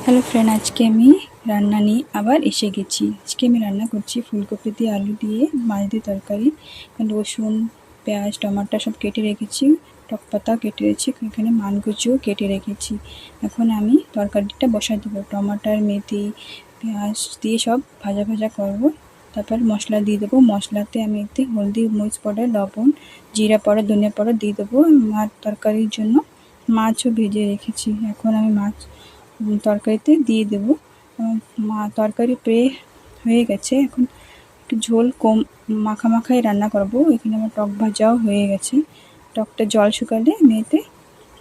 Hello friend, আজকে আমি রান্না নিয়ে আবার এসে গেছি। আজকে আমি রান্না করছি ফুলকপি দিয়ে আলু দিয়ে মাছ দিয়ে তরকারি। রসুন, পেঁয়াজ, টমাটো সব কেটে রেখেছি, টক পাতা কেটে রেখেছি, এখানে মানকুচিও কেটে রেখেছি। এখন আমি তরকারিটা বসাই দেবো। টমাটার, মেথি, পেঁয়াজ দিয়ে সব ভাজা ভাজা করব। তারপর মশলা দিয়ে দেবো। মশলাতে আমি এতে হলদি, মরিচ পাউডার, লবণ, জিরা পাউডার, ধনিয়া পাউডার দিয়ে দেবো। মাছ তরকারির জন্য মাছও ভেজে রেখেছি। এখন আমি মাছ তরকারিতে দিয়ে দেবো। তরকারি প্রায় হয়ে গেছে। এখন একটু ঝোল কম মাখাই রান্না করব। এখানে আমার টক ভাজাও হয়ে গেছে। টকটা জল শুকালে আমি এতে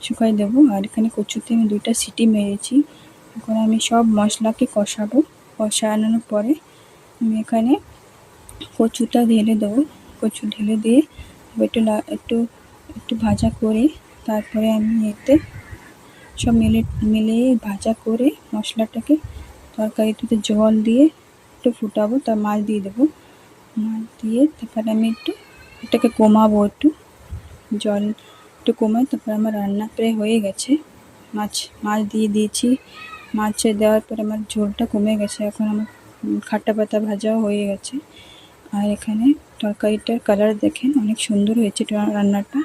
শুকাই দেবো। আর এখানে কচুতে আমি 2টা সিটি মেরেছি। এখন আমি সব মশলাকে কষাবো। কষানোর পরে আমি এখানে কচুটা ঢেলে দেবো। কচু ঢেলে দিয়ে একটু একটু ভাজা করে তারপরে আমি এতে সব মিলিয়ে ভাজা করে মশলাটাকে তরকারিটাতে জল দিয়ে একটু ফুটাবো। তার মাছ দিয়ে দেবো। মাছ দিয়ে তারপরে আমি এটাকে কমাবো, একটু জল একটু কমাই। তারপর আমার রান্না প্রায় হয়ে গেছে। মাছ দিয়ে দিয়েছি। মাছে দেওয়ার পর আমার ঝোলটা কমে গেছে। এখন আমার খাট্টা পাতা ভাজাও হয়ে গেছে। আর এখানে তরকারিটার কালার দেখেন, অনেক সুন্দর হয়েছে। রান্নাটা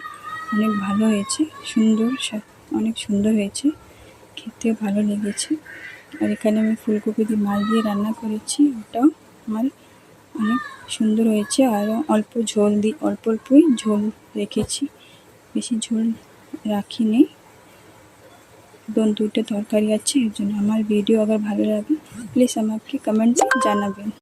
অনেক ভালো হয়েছে, অনেক সুন্দর হয়েছে, খেতে ভালো লেগেছে। আর এখানে আমি ফুলকপি দিয়ে মাছ দিয়ে রান্না করেছি, ওটাও আমার অনেক সুন্দর হয়েছে। আর অল্পই ঝোল রেখেছি, বেশি ঝোল রাখিনি। 2টা তরকারি আছে, এর জন্য। আমার ভিডিও আবার ভালো লাগে প্লিজ আমাকে কমেন্টে জানাবেন।